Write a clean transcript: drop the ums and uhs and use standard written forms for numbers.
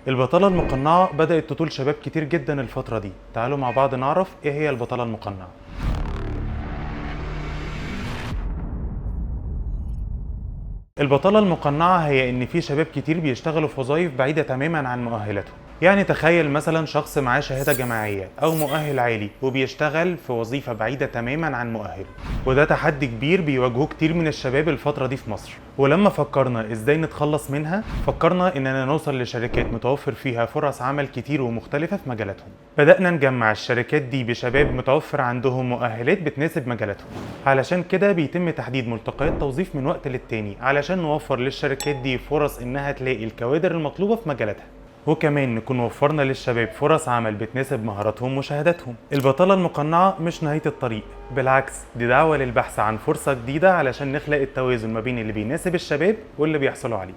البطالة المقنعة بدأت تطول شباب كتير جدا الفترة دي. تعالوا مع بعض نعرف ايه هي البطالة المقنعة. البطالة المقنعة هي ان في شباب كتير بيشتغلوا في وظائف بعيدة تماما عن مؤهلاتهم. يعني تخيل مثلا شخص معاه شهادة جامعية او مؤهل عالي وبيشتغل في وظيفة بعيدة تماما عن مؤهله، وده تحدي كبير بيواجهه كتير من الشباب الفترة دي في مصر. ولما فكرنا ازاي نتخلص منها، فكرنا اننا نوصل لشركات متوفر فيها فرص عمل كتير ومختلفة في مجالاتهم. بدأنا نجمع الشركات دي بشباب متوفر عندهم مؤهلات بتناسب مجالاتهم. علشان كده بيتم تحديد ملتقيات توظيف من وقت للتاني علشان نوفر للشركات دي فرص انها تلاقي الكوادر المطلوبة في مجالاتها، وكمان نكون وفرنا للشباب فرص عمل بتناسب مهاراتهم وشهاداتهم. البطالة المقنعة مش نهاية الطريق، بالعكس دي دعوة للبحث عن فرصة جديدة علشان نخلق التوازن ما بين اللي بيناسب الشباب واللي بيحصلوا عليه.